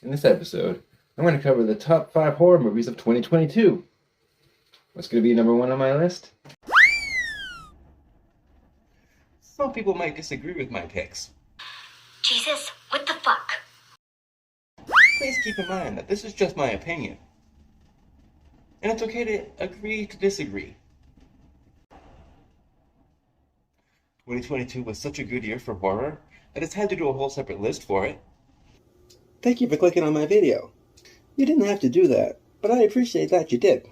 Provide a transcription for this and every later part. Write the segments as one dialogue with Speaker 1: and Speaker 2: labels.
Speaker 1: In this episode, I'm going to cover the top 5 horror movies of 2022. What's going to be number 1 on my list? Some people might disagree with my picks.
Speaker 2: Jesus, what the fuck?
Speaker 1: Please keep in mind that this is just my opinion. And it's okay to agree to disagree. 2022 was such a good year for horror that it's had to do a whole separate list for it.
Speaker 3: Thank you for clicking on my video. You didn't have to do that, but I appreciate that you did.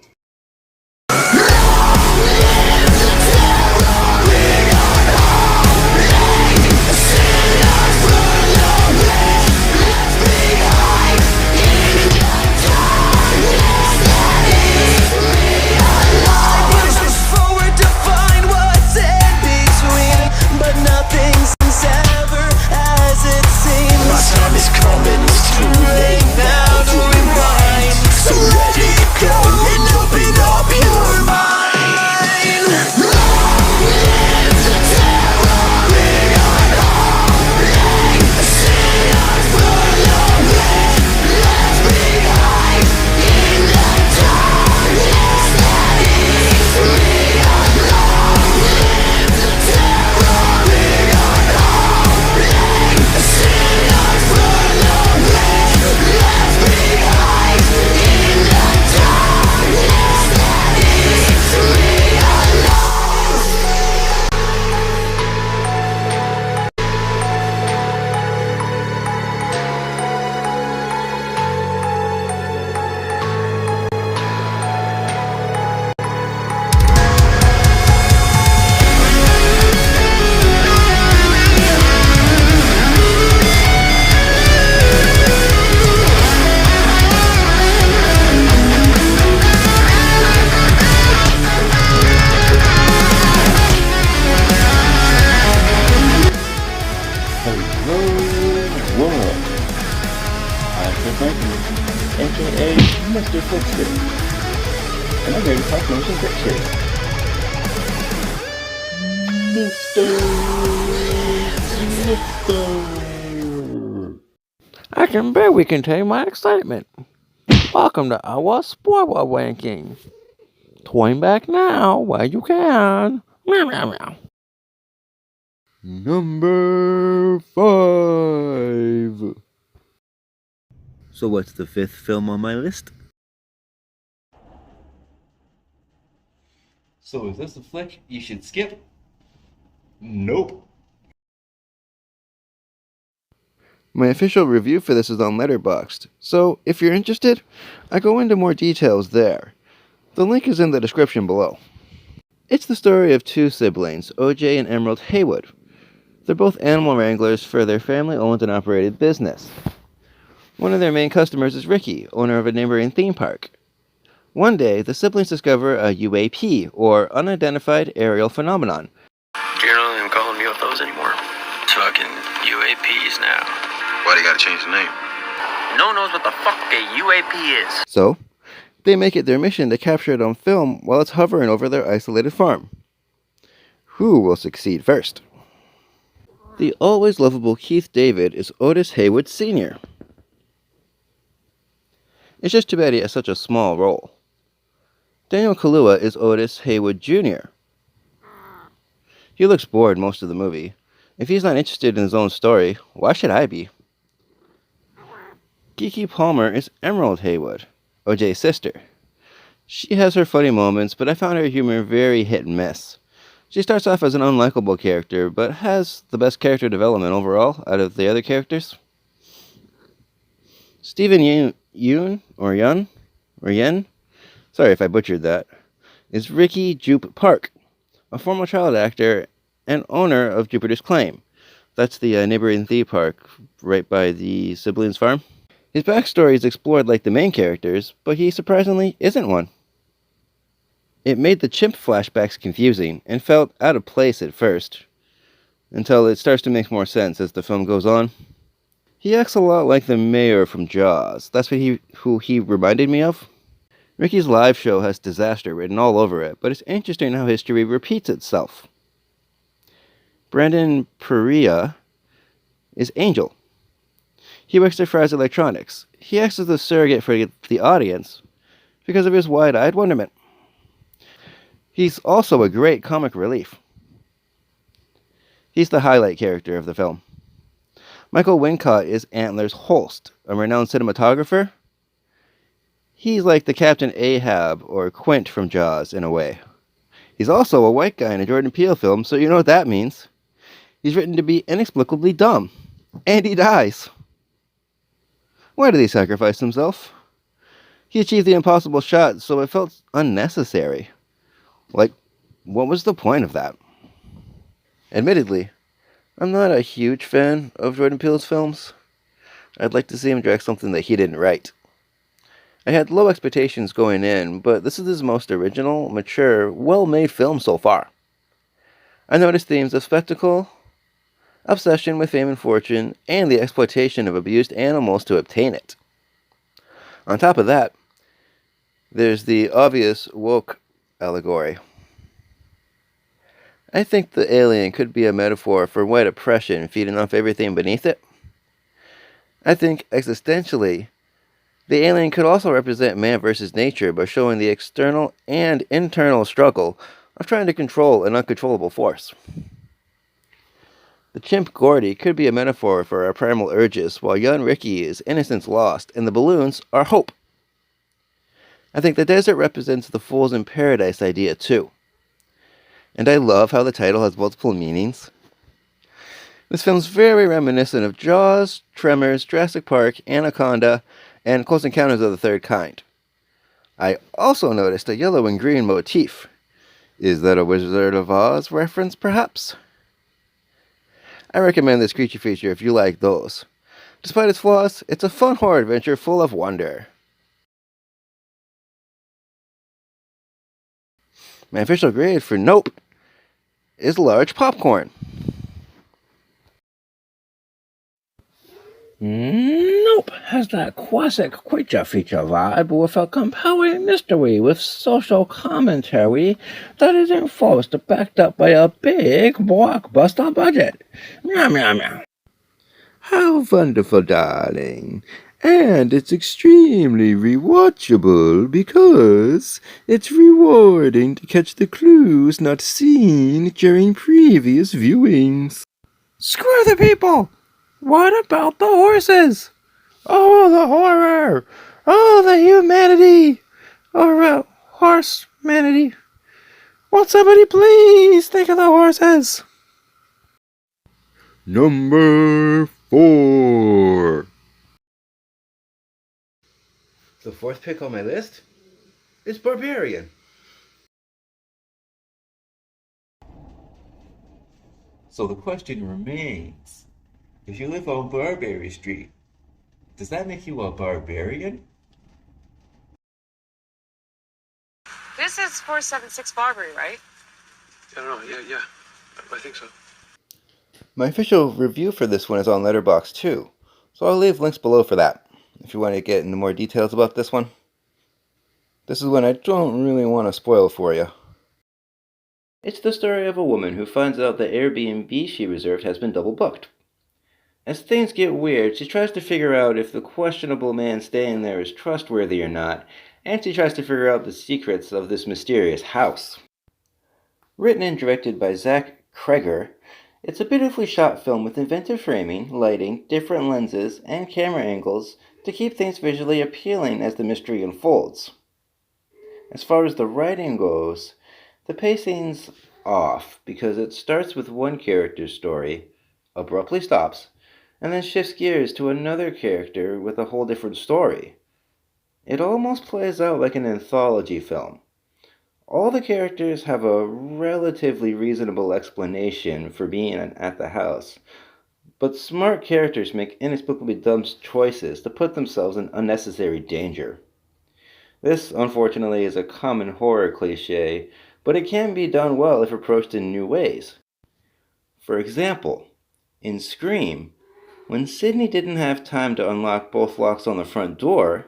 Speaker 3: aka Mr. FLIXTER, and I'm here to talk motion pictures. Mr.
Speaker 4: I can barely contain my excitement. Welcome to our spoiler ranking. Turn back now while you can. Meow, meow, meow.
Speaker 3: Number 5. So what's the 5th film on my list?
Speaker 1: So is this a flick you should skip? Nope.
Speaker 4: My official review for this is on Letterboxd, so if you're interested, I go into more details there. The link is in the description below. It's the story of two siblings, OJ and Emerald Haywood. They're both animal wranglers for their family-owned and operated business. One of their main customers is Ricky, owner of a neighboring theme park. One day, the siblings discover a UAP, or Unidentified Aerial Phenomenon.
Speaker 5: You're not even calling me with those anymore. It's fucking UAPs now.
Speaker 6: Why they gotta change the name?
Speaker 5: No one knows what the fuck a UAP is.
Speaker 4: So, they make it their mission to capture it on film while it's hovering over their isolated farm. Who will succeed first? The always lovable Keith David is Otis Haywood Sr. It's just too bad he has such a small role. Daniel Kaluuya is Otis Haywood Jr. He looks bored most of the movie. If he's not interested in his own story, why should I be? Keke Palmer is Emerald Haywood, OJ's sister. She has her funny moments, but I found her humor very hit and miss. She starts off as an unlikable character, but has the best character development overall out of the other characters. Stephen Yeun, sorry if I butchered that, is Ricky Jupe Park, a former child actor and owner of Jupiter's Claim. That's the neighboring theme park right by the siblings' farm. His backstory is explored like the main characters, but he surprisingly isn't one. It made the chimp flashbacks confusing and felt out of place at first, until it starts to make more sense as the film goes on. He acts a lot like the mayor from Jaws. That's who he reminded me of. Ricky's live show has disaster written all over it, but it's interesting how history repeats itself. Brandon Perea is Angel. He works at Fry's Electronics. He acts as a surrogate for the audience because of his wide-eyed wonderment. He's also a great comic relief. He's the highlight character of the film. Michael Wincott is Antler's Holst, a renowned cinematographer. He's like the Captain Ahab or Quint from Jaws in a way. He's also a white guy in a Jordan Peele film, so you know what that means. He's written to be inexplicably dumb. And he dies. Why did he sacrifice himself? He achieved the impossible shot, so it felt unnecessary. Like, what was the point of that? Admittedly, I'm not a huge fan of Jordan Peele's films. I'd like to see him direct something that he didn't write. I had low expectations going in, but this is his most original, mature, well-made film so far. I noticed themes of spectacle, obsession with fame and fortune, and the exploitation of abused animals to obtain it. On top of that, there's the obvious woke allegory. I think the alien could be a metaphor for white oppression feeding off everything beneath it. I think, existentially, the alien could also represent man versus nature by showing the external and internal struggle of trying to control an uncontrollable force. The chimp Gordy could be a metaphor for our primal urges, while young Ricky is innocence lost, and the balloons are hope. I think the desert represents the fools in paradise idea too. And I love how the title has multiple meanings. This film's very reminiscent of Jaws, Tremors, Jurassic Park, Anaconda, and Close Encounters of the Third Kind. I also noticed a yellow and green motif. Is that a Wizard of Oz reference, perhaps? I recommend this creature feature if you like those. Despite its flaws, it's a fun horror adventure full of wonder. My official grade for Nope is large popcorn.
Speaker 6: Nope has that classic creature feature vibe with a compelling mystery with social commentary that is enforced backed up by a big blockbuster budget. Meow meow meow.
Speaker 3: How wonderful, darling. And it's extremely rewatchable because it's rewarding to catch the clues not seen during previous viewings.
Speaker 6: Screw the people! What about the horses? Oh, the horror! Oh, the humanity! Or, horse-manity. Won't somebody please think of the horses?
Speaker 3: Number 4.
Speaker 4: The fourth pick on my list is Barbarian.
Speaker 1: So the question remains, if you live on Barbary Street, does that make you a barbarian?
Speaker 7: This is 476 Barbary, right?
Speaker 5: I don't know. Yeah. I think so.
Speaker 4: My official review for this one is on Letterboxd too, so I'll leave links below for that, if you want to get into more details about this one. This is one I don't really want to spoil for you. It's the story of a woman who finds out the Airbnb she reserved has been double booked. As things get weird, she tries to figure out if the questionable man staying there is trustworthy or not, and she tries to figure out the secrets of this mysterious house. Written and directed by Zach Kreger, it's a beautifully shot film with inventive framing, lighting, different lenses, and camera angles to keep things visually appealing as the mystery unfolds. As far as the writing goes, the pacing's off because it starts with one character's story, abruptly stops, and then shifts gears to another character with a whole different story. It almost plays out like an anthology film. All the characters have a relatively reasonable explanation for being at the house, but smart characters make inexplicably dumb choices to put themselves in unnecessary danger. This, unfortunately, is a common horror cliché, but it can be done well if approached in new ways. For example, in Scream, when Sydney didn't have time to unlock both locks on the front door,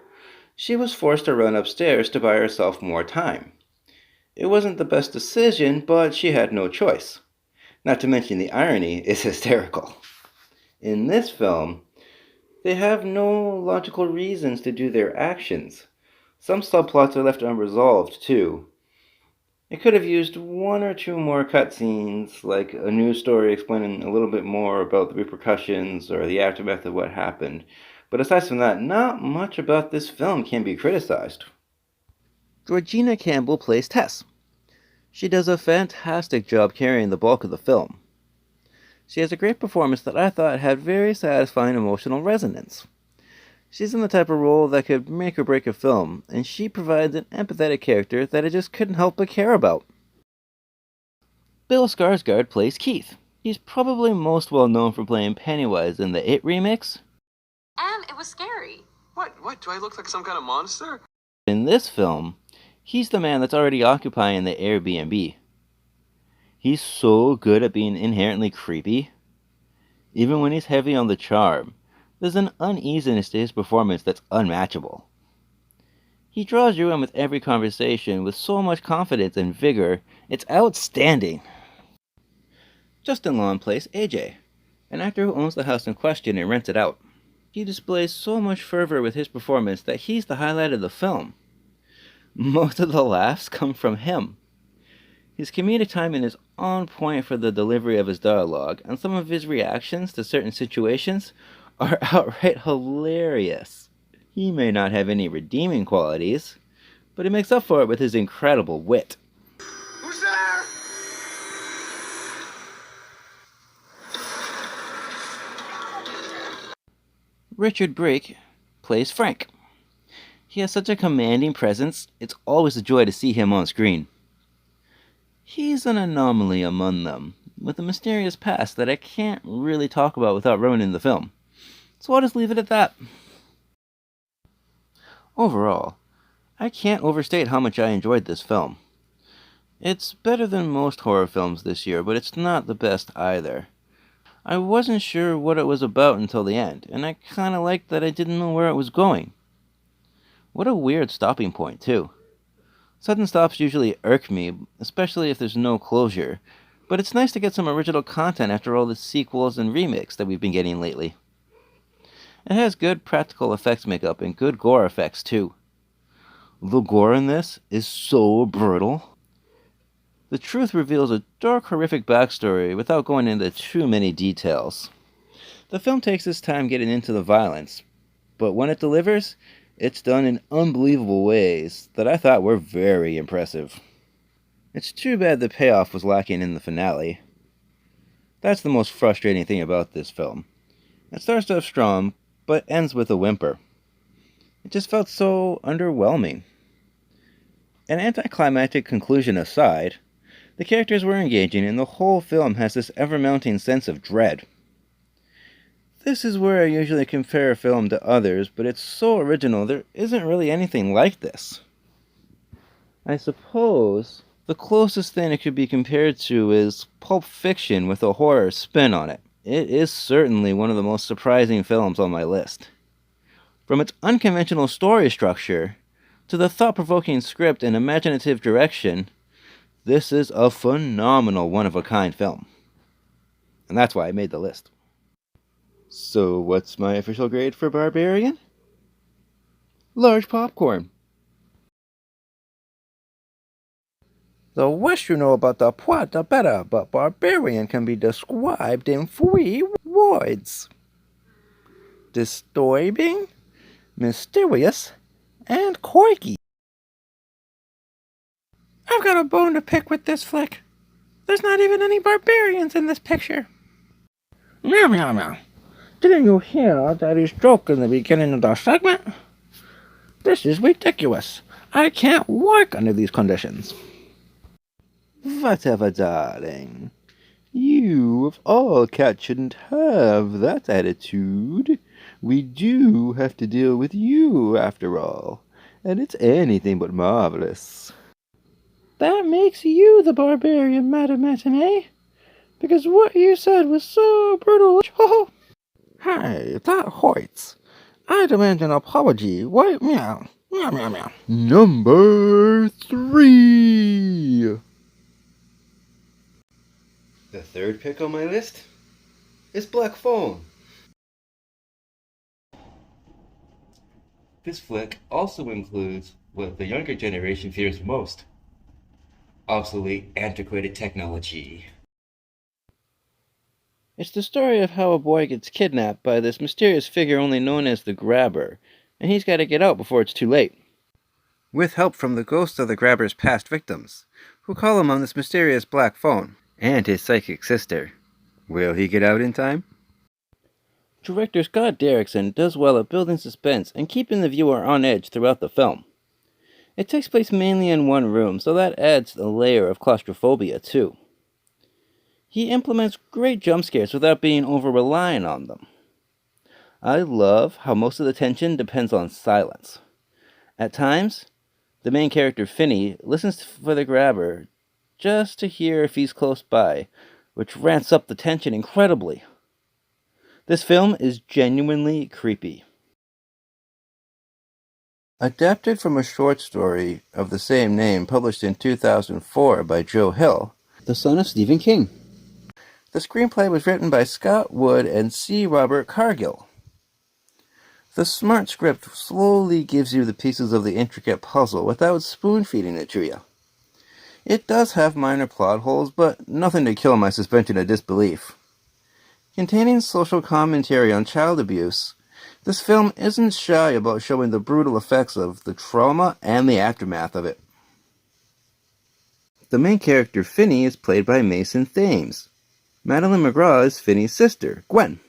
Speaker 4: she was forced to run upstairs to buy herself more time. It wasn't the best decision, but she had no choice. Not to mention the irony is hysterical. In this film, They have no logical reasons to do their actions. Some subplots are left unresolved, too. It could have used one or two more cutscenes, like a news story explaining a little bit more about the repercussions or the aftermath of what happened. But aside from that, not much about this film can be criticized. Georgina Campbell plays Tess. She does a fantastic job carrying the bulk of the film. She has a great performance that I thought had very satisfying emotional resonance. She's in the type of role that could make or break a film, and she provides an empathetic character that I just couldn't help but care about. Bill Skarsgård plays Keith. He's probably most well known for playing Pennywise in the It remix.
Speaker 7: And it was scary.
Speaker 5: What? Do I look like some kind of monster?
Speaker 4: In this film, he's the man that's already occupying the Airbnb. He's so good at being inherently creepy. Even when he's heavy on the charm, there's an uneasiness to his performance that's unmatchable. He draws you in with every conversation with so much confidence and vigor, it's outstanding. Justin Long plays AJ, an actor who owns the house in question and rents it out. He displays so much fervor with his performance that he's the highlight of the film. Most of the laughs come from him. His comedic timing is on point for the delivery of his dialogue, and some of his reactions to certain situations are outright hilarious. He may not have any redeeming qualities, but he makes up for it with his incredible wit.
Speaker 5: Who's there?
Speaker 4: Richard Brake plays Frank. He has such a commanding presence, it's always a joy to see him on screen. He's an anomaly among them, with a mysterious past that I can't really talk about without ruining the film. So I'll just leave it at that. Overall, I can't overstate how much I enjoyed this film. It's better than most horror films this year, but it's not the best either. I wasn't sure what it was about until the end, and I kinda liked that I didn't know where it was going. What a weird stopping point, too. Sudden stops usually irk me, especially if there's no closure, but it's nice to get some original content after all the sequels and remakes that we've been getting lately. It has good practical effects makeup and good gore effects, too. The gore in this is so brutal. The truth reveals a dark, horrific backstory without going into too many details. The film takes its time getting into the violence, but when it delivers, it's done in unbelievable ways that I thought were very impressive. It's too bad the payoff was lacking in the finale. That's the most frustrating thing about this film. It starts off strong, but ends with a whimper. It just felt so underwhelming. An anticlimactic conclusion aside, the characters were engaging and the whole film has this ever-mounting sense of dread. This is where I usually compare a film to others, but it's so original there isn't really anything like this. I suppose the closest thing it could be compared to is Pulp Fiction with a horror spin on it. It is certainly one of the most surprising films on my list. From its unconventional story structure to the thought-provoking script and imaginative direction, this is a phenomenal one-of-a-kind film. And that's why I made the list. So what's my official grade for Barbarian? Large popcorn.
Speaker 6: The less you know about the plot, the better, but Barbarian can be described in 3 words: disturbing, mysterious, and quirky. I've got a bone to pick with this flick. There's not even any barbarians in this picture. Meow meow meow. Didn't you hear Daddy's joke in the beginning of the segment? This is ridiculous. I can't work under these conditions.
Speaker 4: Whatever, darling. You, of all cats, shouldn't have that attitude. We do have to deal with you, after all. And it's anything but marvelous.
Speaker 6: That makes you the barbarian, Madame Matinee. Because what you said was so brutal. Hey, that hurts. I demand an apology. Why, meow. Meow, meow, meow.
Speaker 4: Number 3. The third pick on my list is Black Phone.
Speaker 1: This flick also includes what the younger generation fears most: obsolete, antiquated technology.
Speaker 4: It's the story of how a boy gets kidnapped by this mysterious figure only known as the Grabber, and he's got to get out before it's too late. With help from the ghosts of the Grabber's past victims, who call him on this mysterious black phone, and his psychic sister. Will he get out in time? Director Scott Derrickson does well at building suspense and keeping the viewer on edge throughout the film. It takes place mainly in one room, so that adds a layer of claustrophobia too. He implements great jump scares without being over-reliant on them. I love how most of the tension depends on silence. At times, the main character Finney listens for the Grabber just to hear if he's close by, which ramps up the tension incredibly. This film is genuinely creepy. Adapted from a short story of the same name published in 2004 by Joe Hill,
Speaker 3: The son of Stephen King.
Speaker 4: the screenplay was written by Scott Wood and C. Robert Cargill. The smart script slowly gives you the pieces of the intricate puzzle without spoon-feeding it to you. It does have minor plot holes, but nothing to kill my suspension of disbelief. Containing social commentary on child abuse, this film isn't shy about showing the brutal effects of the trauma and the aftermath of it. The main character, Finney, is played by Mason Thames. Madeline McGraw is Finney's sister, Gwen.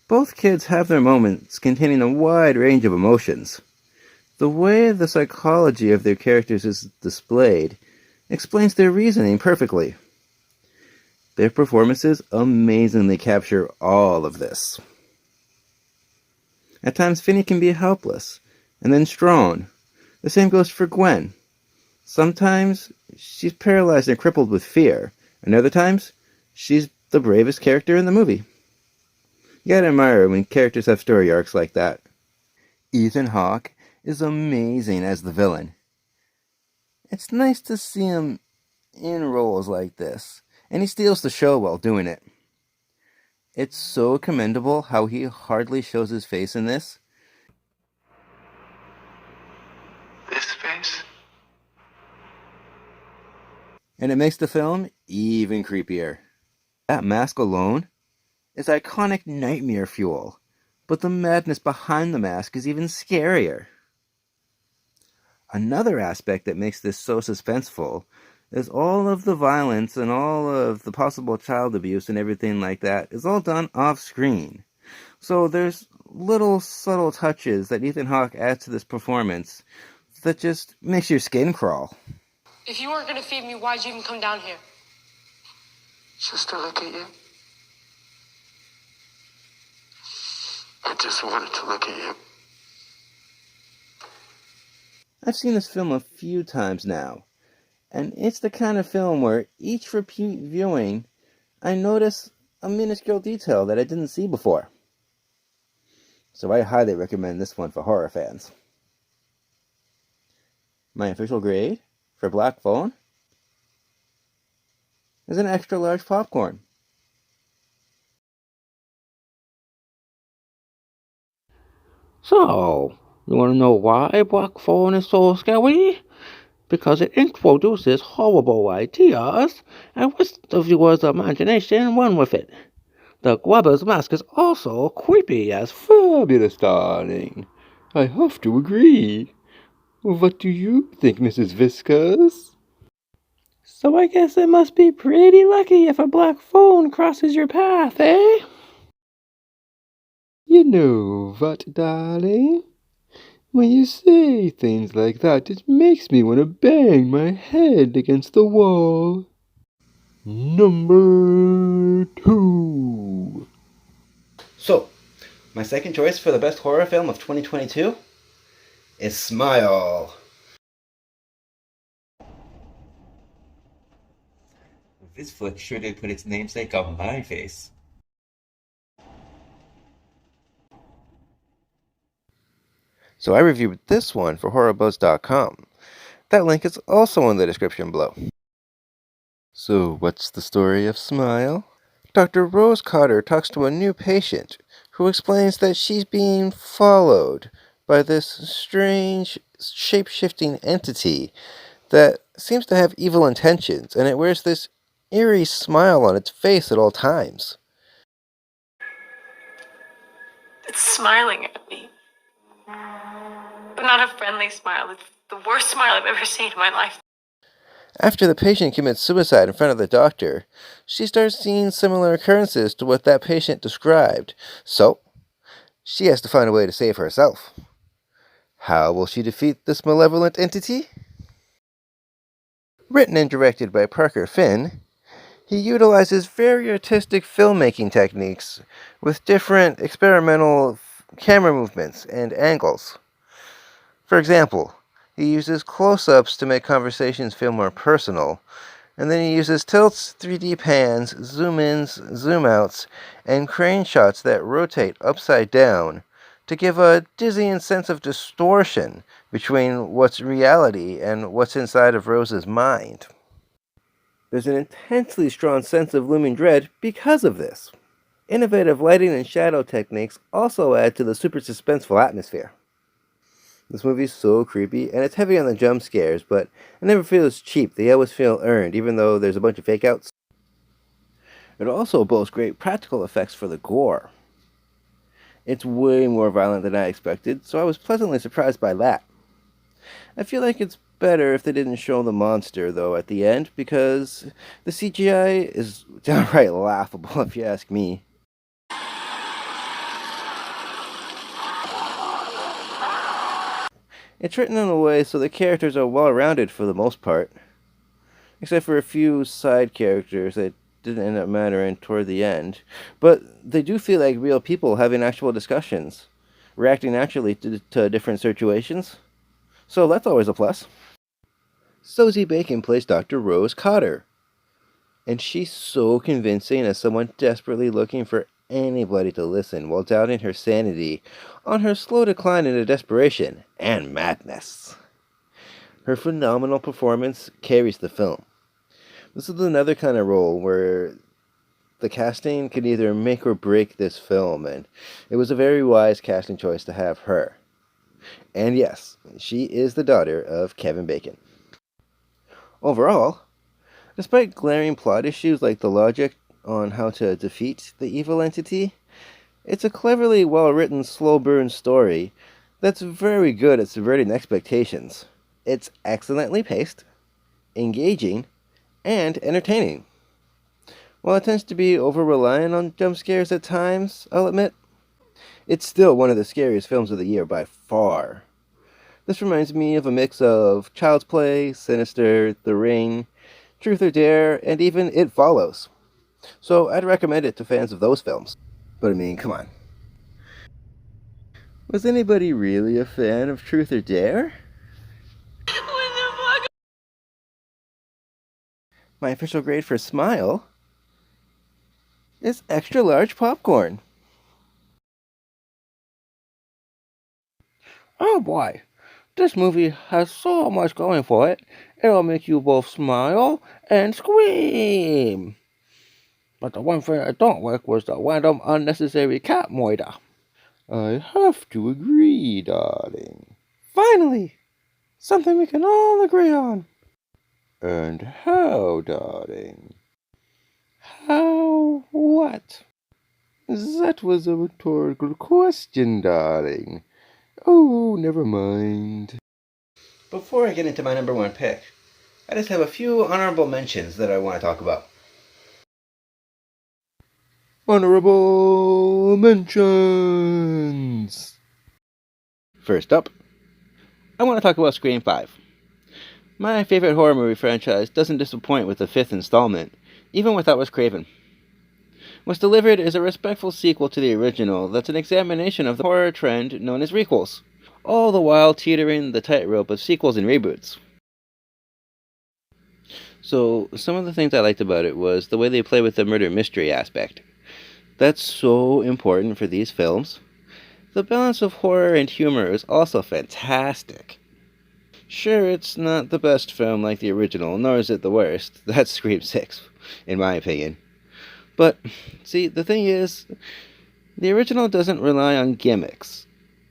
Speaker 4: Both kids have their moments containing a wide range of emotions. The way the psychology of their characters is displayed explains their reasoning perfectly. Their performances amazingly capture all of this. At times, Finney can be helpless, and then strong. The same goes for Gwen. Sometimes, she's paralyzed and crippled with fear, and other times, she's the bravest character in the movie. You gotta admire when characters have story arcs like that. Ethan Hawke is amazing as the villain. It's nice to see him in roles like this, and he steals the show while doing it. It's so commendable how he hardly shows his face in this.
Speaker 5: This face?
Speaker 4: And it makes the film even creepier. That mask alone is iconic nightmare fuel, but the madness behind the mask is even scarier. Another aspect that makes this so suspenseful is all of the violence and all of the possible child abuse and everything like that is all done off screen. So there's little subtle touches that Ethan Hawke adds to this performance that just makes your skin crawl.
Speaker 7: If you weren't gonna feed me, why'd you even come down here?
Speaker 5: Just to look at you. I just wanted to look at you.
Speaker 4: I've seen this film a few times now, and it's the kind of film where each repeat viewing, I notice a minuscule detail that I didn't see before. So I highly recommend this one for horror fans. My official grade for Black Phone is an extra large popcorn.
Speaker 6: So, you want to know why Black Phone is so scary? Because it introduces horrible ideas and whisks the viewer's imagination run with it. The Grabber's mask is also creepy as fabulous, darling. I have to agree. What do you think, Mrs. Viscous? So I guess it must be pretty lucky if a black phone crosses your path, eh? You know what, darling? When you say things like that, it makes me want to bang my head against the wall. Number 2.
Speaker 4: So, my second choice for the best horror film of 2022 is Smile.
Speaker 1: This flick sure did put its namesake on my face.
Speaker 4: So I reviewed this one for HorrorBuzz.com. That link is also in the description below. So what's the story of Smile? Dr. Rose Cotter talks to a new patient who explains that she's being followed by this strange, shape-shifting entity that seems to have evil intentions, and it wears this eerie smile on its face at all times.
Speaker 7: It's smiling at me. But not a friendly smile. It's the worst smile I've ever seen in my life.
Speaker 4: After the patient commits suicide in front of the doctor, she starts seeing similar occurrences to what that patient described, so she has to find a way to save herself. How will she defeat this malevolent entity? Written and directed by Parker Finn, he utilizes very artistic filmmaking techniques with different experimental camera movements and angles. For example, he uses close-ups to make conversations feel more personal, and then he uses tilts, 3D pans, zoom-ins, zoom-outs, and crane shots that rotate upside down to give a dizzying sense of distortion between what's reality and what's inside of Rose's mind. There's an intensely strong sense of looming dread because of this. Innovative lighting and shadow techniques also add to the super suspenseful atmosphere. This movie's so creepy, and it's heavy on the jump scares, but it never feels cheap. They always feel earned, even though there's a bunch of fake outs. It also boasts great practical effects for the gore. It's way more violent than I expected, so I was pleasantly surprised by that. I feel like it's better if they didn't show the monster, though, at the end, because the CGI is downright laughable, if you ask me. It's written in a way so the characters are well-rounded for the most part, except for a few side characters that didn't end up mattering toward the end, but they do feel like real people having actual discussions, reacting naturally to different situations, so that's always a plus. Sosie Bacon plays Dr. Rose Cotter, and she's so convincing as someone desperately looking for anybody to listen while doubting her sanity on her slow decline into desperation and madness. Her phenomenal performance carries the film. This is another kind of role where the casting could either make or break this film, and it was a very wise casting choice to have her. And yes, she is the daughter of Kevin Bacon. Overall, despite glaring plot issues like the logic on how to defeat the evil entity, it's a cleverly well-written, slow-burn story that's very good at subverting expectations. It's excellently paced, engaging, and entertaining. While it tends to be over-reliant on jump scares at times, I'll admit, it's still one of the scariest films of the year by far. This reminds me of a mix of Child's Play, Sinister, The Ring, Truth or Dare, and even It Follows. So I'd recommend it to fans of those films. But I mean, come on. Was anybody really a fan of Truth or Dare? My official grade for Smile is extra large popcorn.
Speaker 6: Oh boy, this movie has so much going for it, it'll make you both smile and scream. But the one thing I don't like was the random unnecessary cat murder. I have to agree, darling. Finally! Something we can all agree on. And how, darling? How what? That was a rhetorical question, darling. Oh, never mind.
Speaker 3: Before I get into my number one pick, I just have a few honorable mentions that I want to talk about.
Speaker 6: Honorable mentions!
Speaker 4: First up, I want to talk about Scream 5. My favorite horror movie franchise doesn't disappoint with the 5th installment, even without Wes Craven. What's delivered is a respectful sequel to the original that's an examination of the horror trend known as requels, all the while teetering the tightrope of sequels and reboots. So, some of the things I liked about it was the way they play with the murder mystery aspect. That's so important for these films. The balance of horror and humor is also fantastic. Sure, it's not the best film like the original, nor is it the worst. That's Scream 6, in my opinion. But, see, the thing is, the original doesn't rely on gimmicks,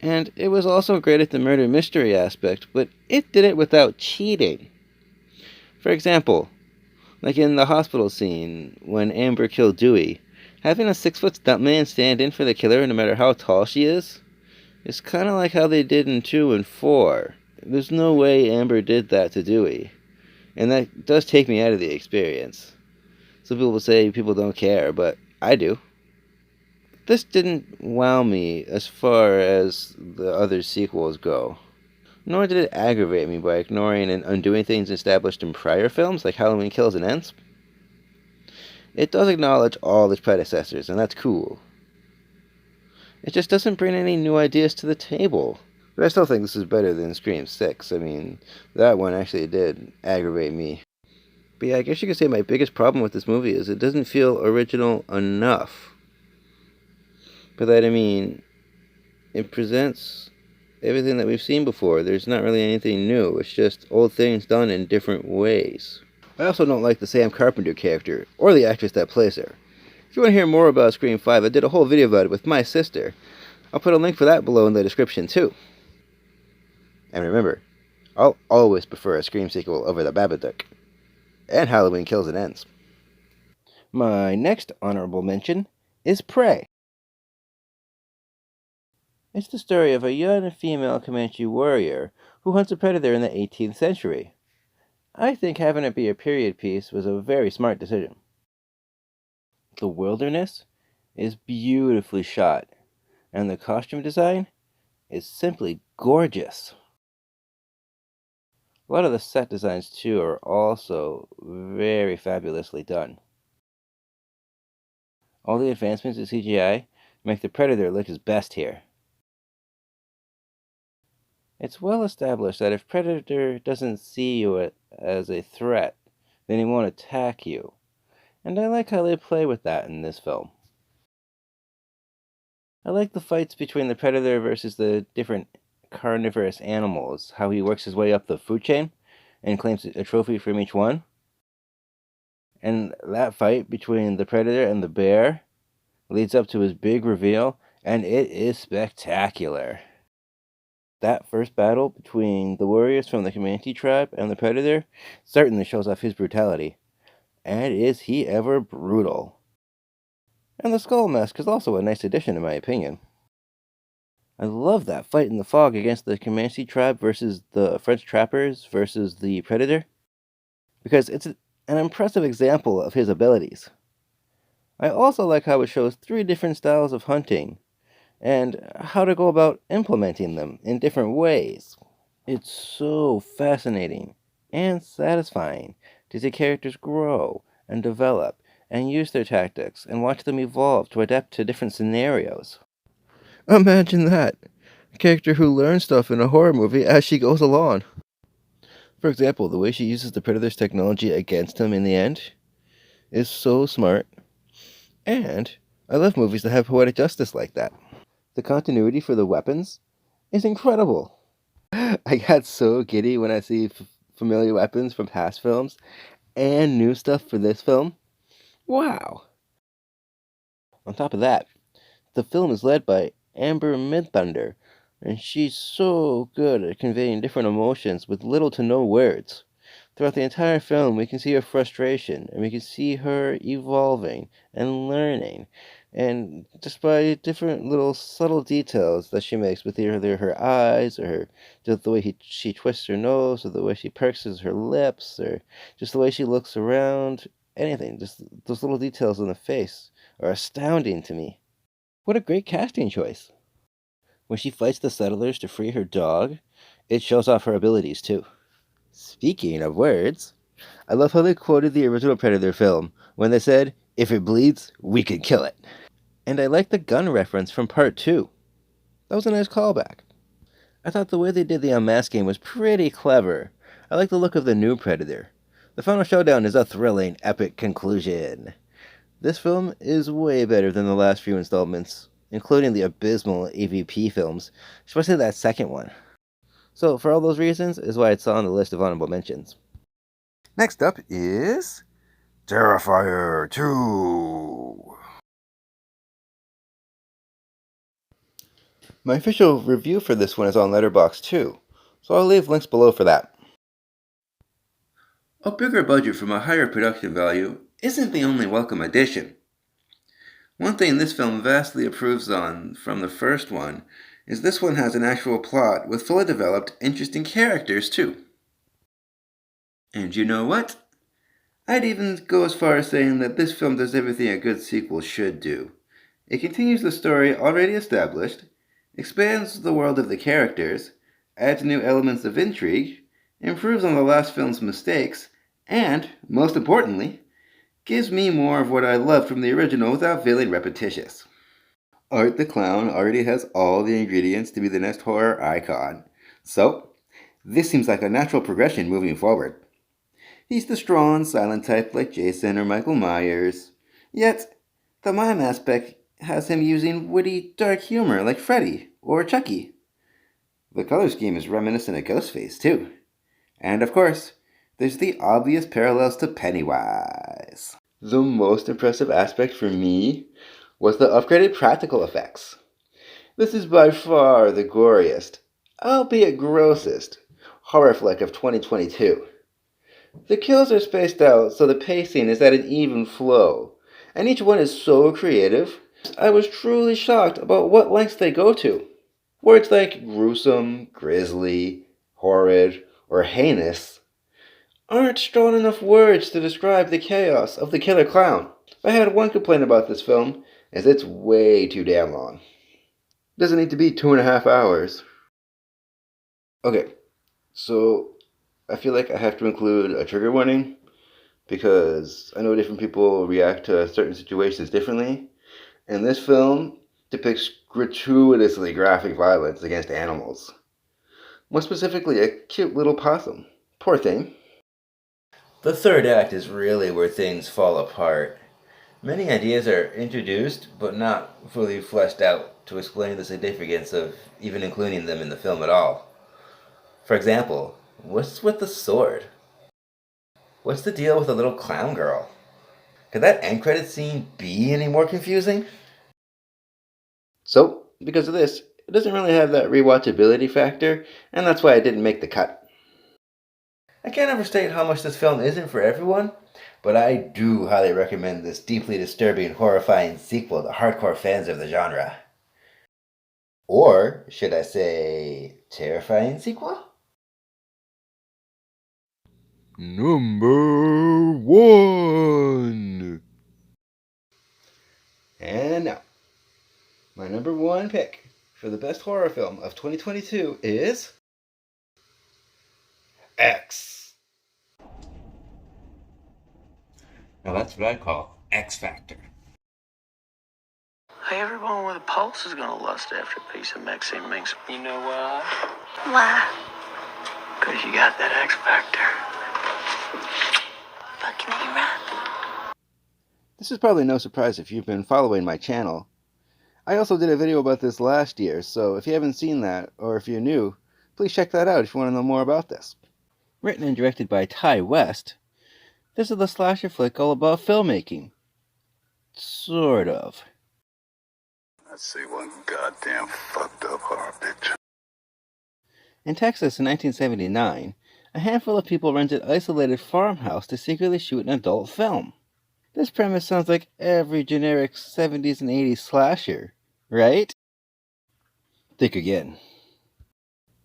Speaker 4: And it was also great at the murder mystery aspect, but it did it without cheating. For example, like in the hospital scene when Amber killed Dewey, having a 6-foot stuntman stand in for the killer no matter how tall she is kind of like how they did in 2 and 4. There's no way Amber did that to Dewey, and that does take me out of the experience. Some people will say people don't care, but I do. This didn't wow me as far as the other sequels go. Nor did it aggravate me by ignoring and undoing things established in prior films like Halloween Kills and Ends. It does acknowledge all its predecessors, and that's cool. It just doesn't bring any new ideas to the table. But I still think this is better than Scream 6. I mean, that one actually did aggravate me. But yeah, I guess you could say my biggest problem with this movie is it doesn't feel original enough. By that I mean, it presents everything that we've seen before. There's not really anything new. It's just old things done in different ways. I also don't like the Sam Carpenter character, or the actress that plays her. If you want to hear more about Scream 5, I did a whole video about it with my sister. I'll put a link for that below in the description too. And remember, I'll always prefer a Scream sequel over the Babadook. And Halloween Kills and Ends. My next honorable mention is Prey. It's the story of a young female Comanche warrior who hunts a predator in the 18th century. I think having it be a period piece was a very smart decision. The wilderness is beautifully shot, and the costume design is simply gorgeous. A lot of the set designs, too, are also very fabulously done. All the advancements in CGI make the Predator look his best here. It's well established that if Predator doesn't see you as a threat, then he won't attack you. And I like how they play with that in this film. I like the fights between the Predator versus the different carnivorous animals, how he works his way up the food chain and claims a trophy from each one. And that fight between the Predator and the bear leads up to his big reveal, and it is spectacular. That first battle between the warriors from the Comanche tribe and the Predator certainly shows off his brutality. And is he ever brutal. And the skull mask is also a nice addition in my opinion. I love that fight in the fog against the Comanche tribe versus the French trappers versus the Predator, because it's an impressive example of his abilities. I also like how it shows 3 different styles of hunting, and how to go about implementing them in different ways. It's so fascinating and satisfying to see characters grow and develop and use their tactics and watch them evolve to adapt to different scenarios. Imagine that! A character who learns stuff in a horror movie as she goes along. For example, the way she uses the Predator's technology against him in the end is so smart. And I love movies that have poetic justice like that. The continuity for the weapons is incredible. I got so giddy when I see familiar weapons from past films and new stuff for this film. Wow! On top of that, the film is led by Amber Midthunder, and she's so good at conveying different emotions with little to no words. Throughout the entire film, we can see her frustration, and we can see her evolving and learning, and just by different little subtle details that she makes with either her eyes, or just the way she twists her nose, or the way she purses her lips, or just the way she looks around, anything, just those little details on the face are astounding to me. What a great casting choice. When she fights the settlers to free her dog, it shows off her abilities too. Speaking of words, I love how they quoted the original Predator film when they said, "If it bleeds, we can kill it." And I like the gun reference from part 2. That was a nice callback. I thought the way they did the unmasking was pretty clever. I like the look of the new Predator. The final showdown is a thrilling, epic conclusion. This film is way better than the last few installments, including the abysmal AVP films, especially that second one. So, for all those reasons, is why it's on the list of honorable mentions.
Speaker 6: Next up is Terrifier 2.
Speaker 4: My official review for this one is on Letterboxd too, so I'll leave links below for that. A bigger budget from a higher production value isn't the only welcome addition. One thing this film vastly improves on from the first one is this one has an actual plot with fully developed, interesting characters too. And you know what? I'd even go as far as saying that this film does everything a good sequel should do. It continues the story already established, expands the world of the characters, adds new elements of intrigue, improves on the last film's mistakes, and, most importantly, gives me more of what I loved from the original without feeling repetitious. Art the Clown already has all the ingredients to be the next horror icon, so this seems like a natural progression moving forward. He's the strong, silent type like Jason or Michael Myers, yet the mime aspect has him using witty, dark humor like Freddy or Chucky. The color scheme is reminiscent of Ghostface, too. And of course, there's the obvious parallels to Pennywise. The most impressive aspect for me was the upgraded practical effects. This is by far the goriest, albeit grossest, horror flick of 2022. The kills are spaced out so the pacing is at an even flow, and each one is so creative, I was truly shocked about what lengths they go to. Words like gruesome, grisly, horrid, or heinous aren't strong enough words to describe the chaos of the killer clown. If I had one complaint about this film, is it's way too damn long. Doesn't need to be 2.5 hours. Okay, so I feel like I have to include a trigger warning because I know different people react to certain situations differently, and this film depicts gratuitously graphic violence against animals. More specifically, a cute little possum. Poor thing. The third act is really where things fall apart. Many ideas are introduced, but not fully fleshed out to explain the significance of even including them in the film at all. For example, what's with the sword? What's the deal with the little clown girl? Could that end credit scene be any more confusing? So, because of this, it doesn't really have that rewatchability factor, and that's why it didn't make the cut. I can't overstate how much this film isn't for everyone, but I do highly recommend this deeply disturbing, horrifying sequel to hardcore fans of the genre. Or, should I say, terrifying sequel?
Speaker 6: Number 1.
Speaker 4: And now, my number 1 pick for the best horror film of 2022 is X.
Speaker 1: Now that's what I call X Factor.
Speaker 5: Hey, everyone with a pulse is gonna lust after a piece of Maxine Minx. You know why?
Speaker 2: Why?
Speaker 5: Because you got that X Factor.
Speaker 2: Fucking A-Rap.
Speaker 4: This is probably no surprise if you've been following my channel. I also did a video about this last year, so if you haven't seen that, or if you're new, please check that out if you want to know more about this. Written and directed by Ty West, this is the slasher flick all about filmmaking. Sort of.
Speaker 8: Let's see one goddamn fucked up horror bitch.
Speaker 4: In Texas in 1979, a handful of people rented an isolated farmhouse to secretly shoot an adult film. This premise sounds like every generic 70s and 80s slasher, right? Think again.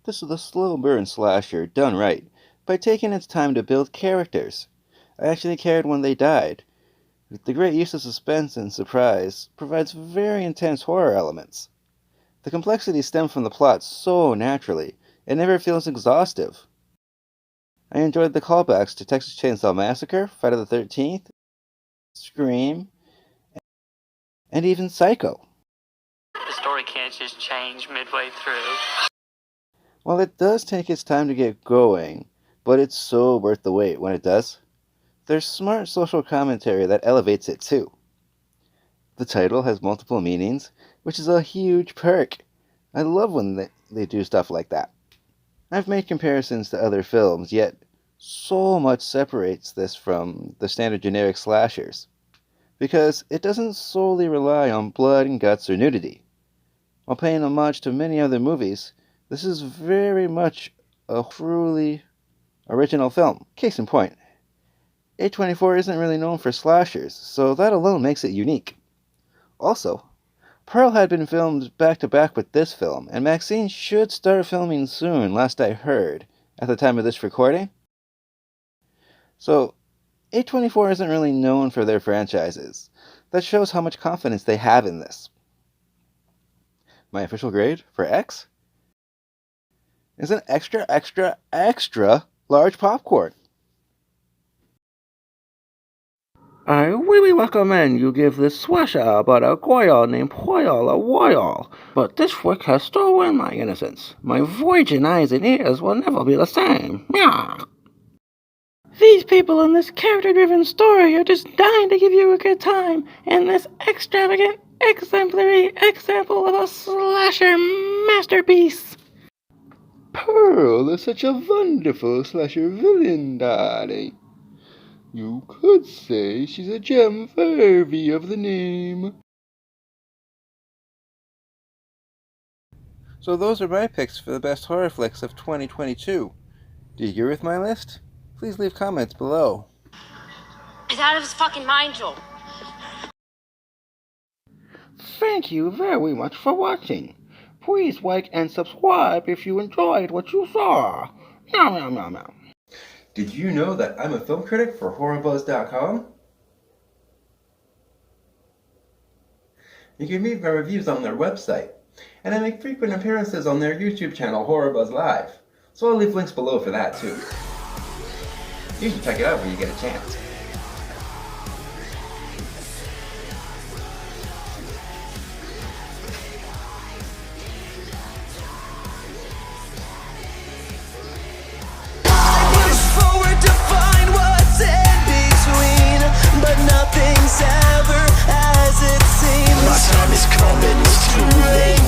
Speaker 4: This is a slow burn slasher done right, by taking its time to build characters. I actually cared when they died. The great use of suspense and surprise provides very intense horror elements. The complexity stems from the plot so naturally, it never feels exhaustive. I enjoyed the callbacks to Texas Chainsaw Massacre, Friday the 13th, Scream, and even Psycho.
Speaker 9: The story can't just change midway through.
Speaker 4: While it does take its time to get going, but it's so worth the wait when it does, there's smart social commentary that elevates it too. The title has multiple meanings, which is a huge perk. I love when they do stuff like that. I've made comparisons to other films, yet so much separates this from the standard generic slashers, because it doesn't solely rely on blood and guts or nudity. While paying homage to many other movies, this is very much a truly original film. Case in point, A24 isn't really known for slashers, so that alone makes it unique. Also, Pearl had been filmed back-to-back with this film, and Maxine should start filming soon, last I heard, at the time of this recording. So, A24 isn't really known for their franchises. That shows how much confidence they have in this. My official grade for X is an extra, extra, extra large popcorn.
Speaker 6: I really recommend you give this slasher about a girl named Poyle a whirl, but this flick has stolen my innocence. My virgin eyes and ears will never be the same. Nyah. These people in this character-driven story are just dying to give you a good time, and this extravagant, exemplary example of a slasher masterpiece.
Speaker 4: Pearl is such a wonderful slasher villain, darling. You could say she's a gem worthy of the name. So those are my picks for the best horror flicks of 2022. Do you agree with my list? Please leave comments below.
Speaker 2: He's out of his fucking mind, Joel.
Speaker 6: Thank you very much for watching. Please like and subscribe if you enjoyed what you saw. Meow, meow, meow, meow.
Speaker 1: Did you know that I'm a film critic for HorrorBuzz.com? You can read my reviews on their website, and I make frequent appearances on their YouTube channel, HorrorBuzz Live, so I'll leave links below for that too. You should check it out when you get a chance.
Speaker 5: Nothing's ever as it seems. My time is coming, it's too late.